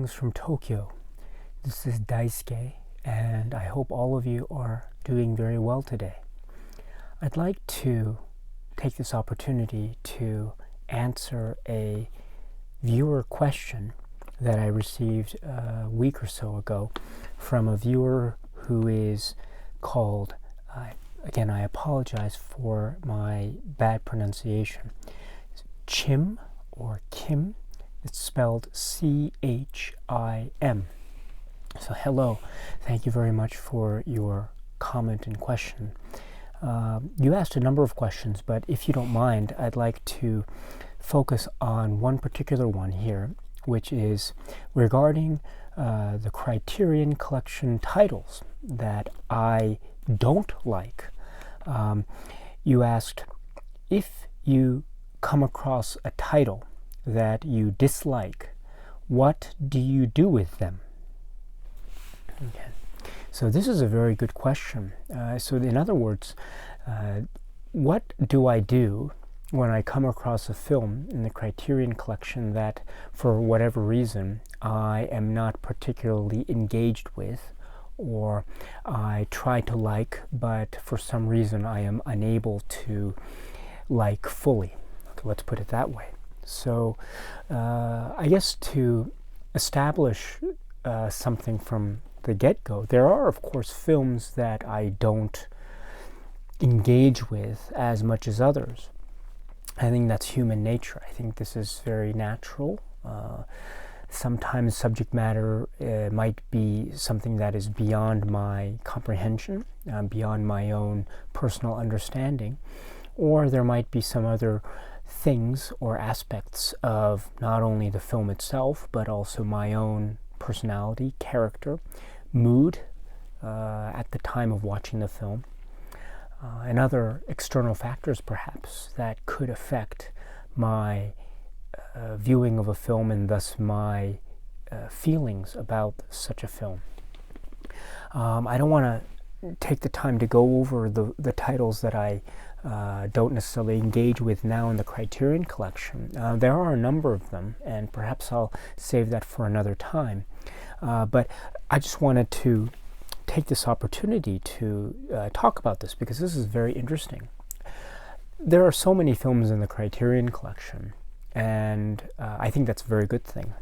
Greetings from Tokyo. This is Daisuke, and I hope all of you are doing very well today. I'd like to take this opportunity to answer a viewer question that I received a week or so ago from a viewer who is called, again, I apologize for my bad pronunciation, Chim or Kim. It's spelled C-H-I-M. So hello, thank you very much for your comment and question. You asked a number of questions, but if you don't mind, I'd like to focus on one particular one here, which is regarding the Criterion Collection titles that I don't like. You asked, if you come across a title that you dislike, what do you do with them? Okay. So this is a very good question. So in other words, what do I do when I come across a film in the Criterion Collection that, for whatever reason, I am not particularly engaged with, or I try to like, but for some reason I am unable to like fully? Okay, let's put it that way. So I guess to establish something from the get-go, there are of course films that I don't engage with as much as others. I think that's human nature. I think this is very natural. Sometimes subject matter might be something that is beyond my comprehension, beyond my own personal understanding, or there might be some other things or aspects of not only the film itself, but also my own personality, character, mood at the time of watching the film, and other external factors perhaps that could affect my viewing of a film and thus my feelings about such a film. I don't want to take the time to go over the titles that I don't necessarily engage with now in the Criterion Collection. There are a number of them, and perhaps I'll save that for another time. But I just wanted to take this opportunity to talk about this, because this is very interesting. There are so many films in the Criterion Collection, and I think that's a very good thing.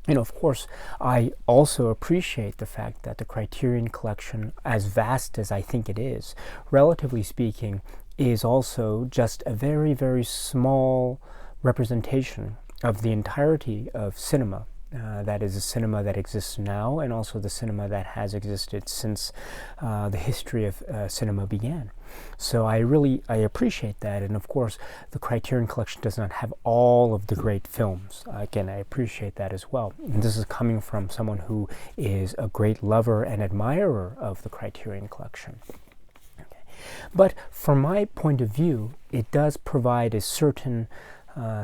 You know, of course, I also appreciate the fact that the Criterion Collection, as vast as I think it is, relatively speaking, is also just a very, very small representation of the entirety of cinema. That is the cinema that exists now, and also the cinema that has existed since the history of cinema began. So I appreciate that, and of course the Criterion Collection does not have all of the great films. Again, I appreciate that as well. And this is coming from someone who is a great lover and admirer of the Criterion Collection. But from my point of view, it does provide a certain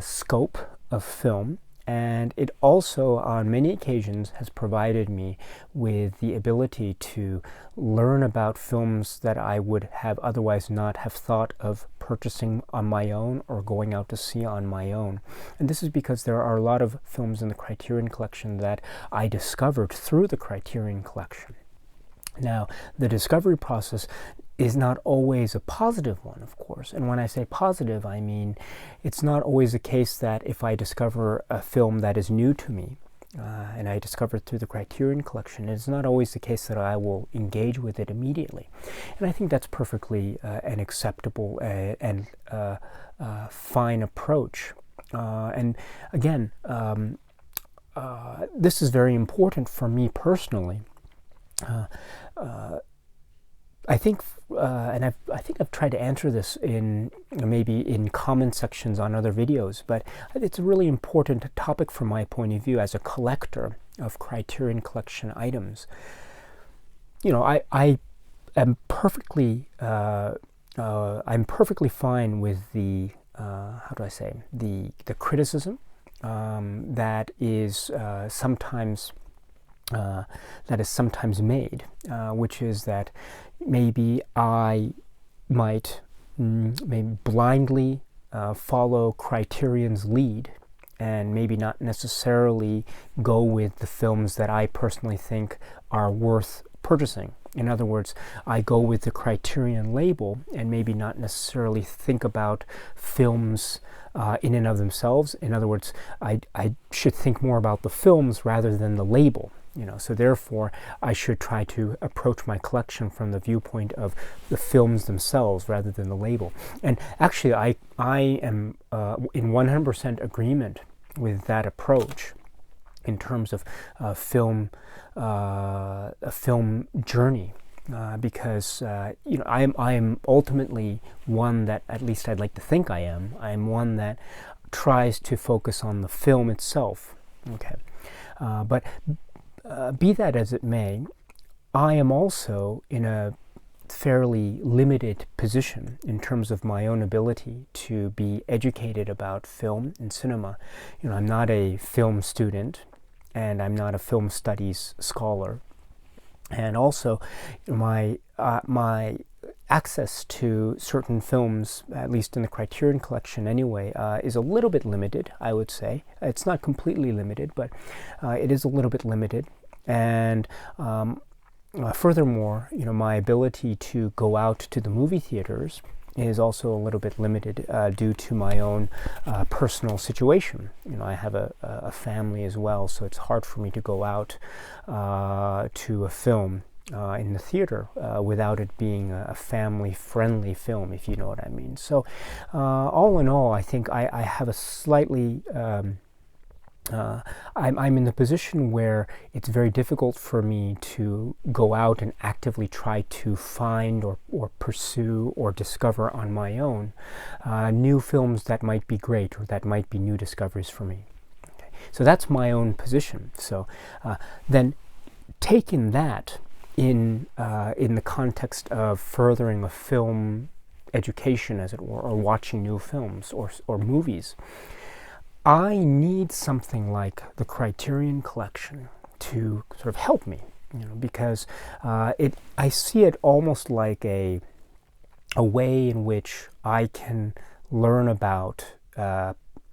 scope of film, and it also on many occasions has provided me with the ability to learn about films that I would have otherwise not have thought of purchasing on my own or going out to see on my own. And this is because there are a lot of films in the Criterion Collection that I discovered through the Criterion Collection. Now, the discovery process is not always a positive one, of course. And when I say positive, I mean it's not always the case that if I discover a film that is new to me, and I discover it through the Criterion Collection, it's not always the case that I will engage with it immediately. And I think that's perfectly an acceptable and fine approach. And again, this is very important for me personally. I think, and I think I've tried to answer this in maybe in comment sections on other videos, but it's a really important topic from my point of view as a collector of Criterion Collection items. You know, I am perfectly I'm perfectly fine with the how do I say, the criticism that is sometimes made, which is that maybe I might maybe blindly follow Criterion's lead and maybe not necessarily go with the films that I personally think are worth purchasing. In other words, I go with the Criterion label and maybe not necessarily think about films in and of themselves. In other words, I should think more about the films rather than the label. So therefore, I should try to approach my collection from the viewpoint of the films themselves rather than the label. And actually, I am in 100% agreement with that approach in terms of a film journey. Because I am ultimately one that, at least I'd like to think I am one that tries to focus on the film itself. Okay, but be that as it may, I am also in a fairly limited position in terms of my own ability to be educated about film and cinema. I'm not a film student, and I'm not a film studies scholar. And also, my access to certain films, at least in the Criterion collection anyway, is a little bit limited, I would say. It's not completely limited, but it is a little bit limited. And furthermore, my ability to go out to the movie theaters is also a little bit limited due to my own personal situation. I have a family as well, so it's hard for me to go out to a film in the theater without it being a family-friendly film, if you know what I mean. So all in all, I think I have a slightly I'm in the position where it's very difficult for me to go out and actively try to find or pursue or discover on my own new films that might be great or that might be new discoveries for me. Okay. So that's my own position. So then taking that in the context of furthering a film education, as it were, or watching new films or movies, I need something like the Criterion collection to sort of help me, because I see it almost like a way in which I can learn about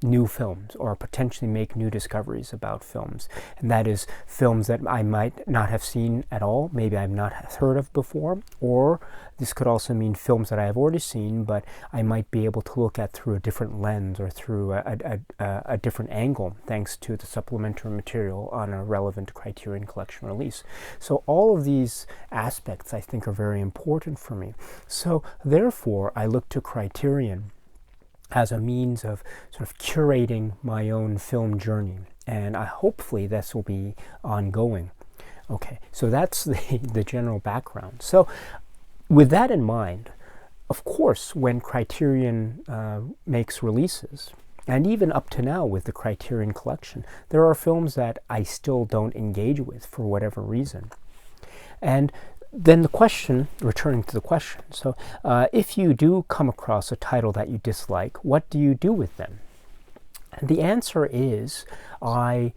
new films or potentially make new discoveries about films. And that is films that I might not have seen at all, maybe I've not heard of before, or this could also mean films that I have already seen, but I might be able to look at through a different lens or through a different angle, thanks to the supplementary material on a relevant Criterion collection release. So all of these aspects, I think, are very important for me. So therefore, I look to Criterion as a means of sort of curating my own film journey. And hopefully this will be ongoing. Okay, so that's the general background. So with that in mind, of course, when Criterion makes releases, and even up to now with the Criterion collection, there are films that I still don't engage with for whatever reason. And then the question, returning to the question, so if you do come across a title that you dislike, what do you do with them? And the answer is, I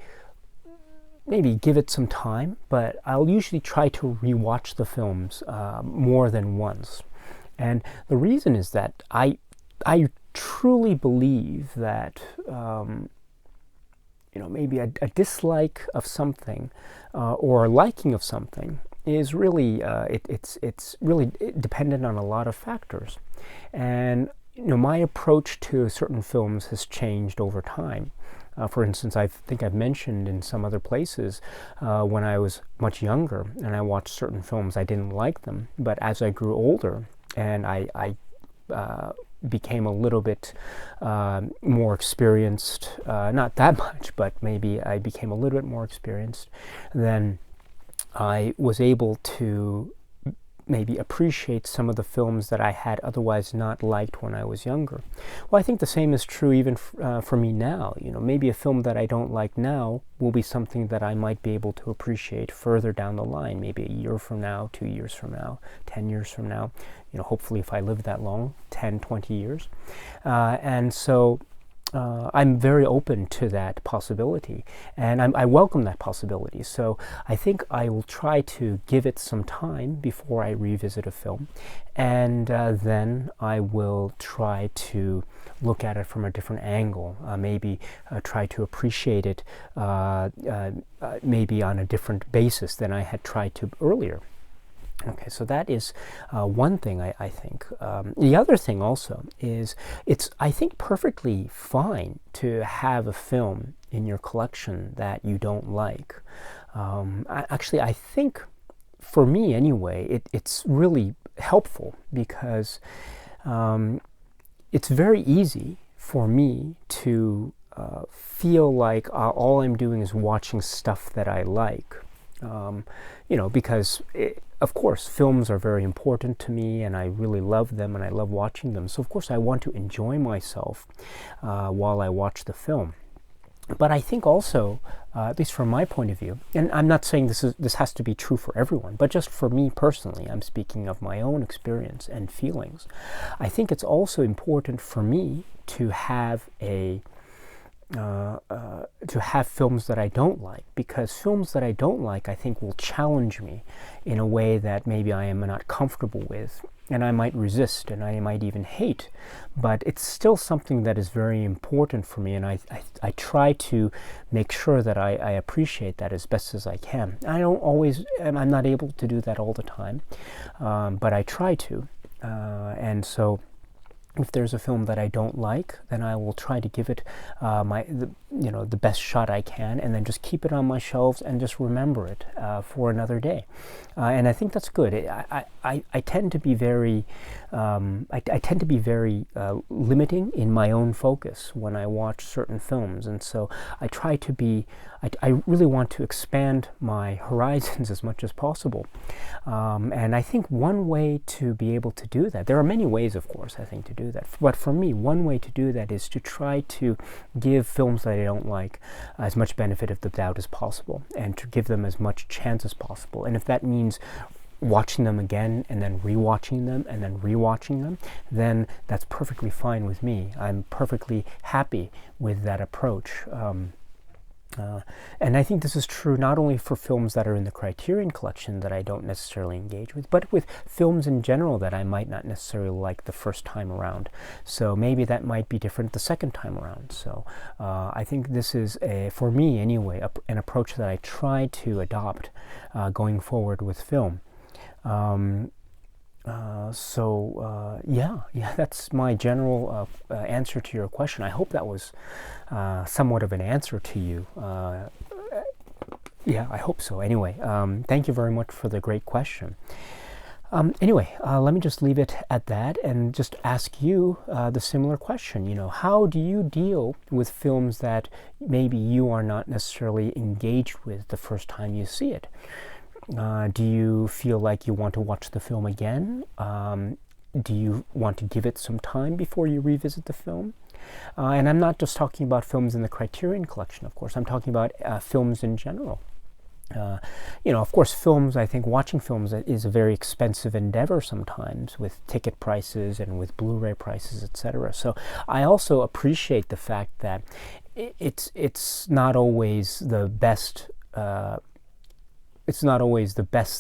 maybe give it some time, but I'll usually try to rewatch the films more than once. And the reason is that I truly believe that maybe a dislike of something or a liking of something is really it's really dependent on a lot of factors. And my approach to certain films has changed over time. For instance, I think I've mentioned in some other places when I was much younger and I watched certain films, I didn't like them. But as I grew older and I became a little bit more experienced, not that much, but maybe I became a little bit more experienced, then I was able to maybe appreciate some of the films that I had otherwise not liked when I was younger. Well, I think the same is true even for me now. Maybe a film that I don't like now will be something that I might be able to appreciate further down the line, maybe a year from now, 2 years from now, 10 years from now. Hopefully if I live that long, 10, 20 years. And so I'm very open to that possibility, and I welcome that possibility. So I think I will try to give it some time before I revisit a film, and then I will try to look at it from a different angle, maybe try to appreciate it maybe on a different basis than I had tried to earlier. Okay, so that is one thing I think. The other thing also is it's, I think, perfectly fine to have a film in your collection that you don't like. Actually, I think, for me anyway, it's really helpful because it's very easy for me to feel like all I'm doing is watching stuff that I like. Because of course films are very important to me and I really love them and I love watching them. So of course I want to enjoy myself while I watch the film. But I think also, at least from my point of view, and I'm not saying this has to be true for everyone, but just for me personally, I'm speaking of my own experience and feelings. I think it's also important for me to have films that I don't like, because films that I don't like I think will challenge me in a way that maybe I am not comfortable with, and I might resist and I might even hate, but it's still something that is very important for me, and I try to make sure that I appreciate that as best as I can. I'm not able to do that all the time, but I try to, and so if there's a film that I don't like, then I will try to give it the best shot I can, and then just keep it on my shelves and just remember it for another day. And I think that's good. I tend to be very limiting in my own focus when I watch certain films, and so I try to be. I really want to expand my horizons as much as possible. And I think one way to be able to do that, there are many ways, of course, I think, to do that. But for me, one way to do that is to try to give films that I don't like as much benefit of the doubt as possible, and to give them as much chance as possible. And if that means watching them again and then rewatching them and then rewatching them, then that's perfectly fine with me. I'm perfectly happy with that approach. And I think this is true not only for films that are in the Criterion Collection that I don't necessarily engage with, but with films in general that I might not necessarily like the first time around. So maybe that might be different the second time around. So I think this is, for me anyway, an approach that I try to adopt going forward with film. Yeah, that's my general answer to your question. I hope that was somewhat of an answer to you. Yeah, I hope so. Anyway, thank you very much for the great question. Anyway, let me just leave it at that and just ask you the similar question. How do you deal with films that maybe you are not necessarily engaged with the first time you see it? Do you feel like you want to watch the film again? Do you want to give it some time before you revisit the film? And I'm not just talking about films in the Criterion Collection, of course. I'm talking about films in general. Of course, films, I think watching films is a very expensive endeavor sometimes, with ticket prices and with Blu-ray prices, etc. So I also appreciate the fact that it's not always the best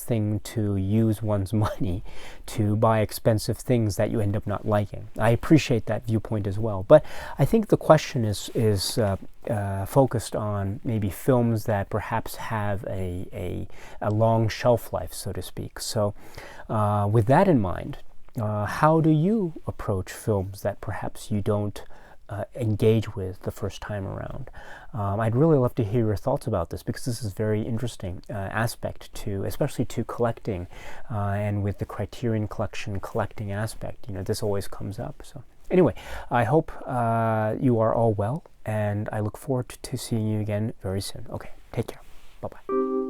thing to use one's money to buy expensive things that you end up not liking. I appreciate that viewpoint as well. But I think the question is focused on maybe films that perhaps have a long shelf life, so to speak. So with that in mind, how do you approach films that perhaps you don't engage with the first time around? I'd really love to hear your thoughts about this, because this is a very interesting aspect especially to collecting, and with the Criterion Collection collecting aspect, this always comes up. So anyway, I hope you are all well, and I look forward to seeing you again very soon. Okay, take care. Bye-bye.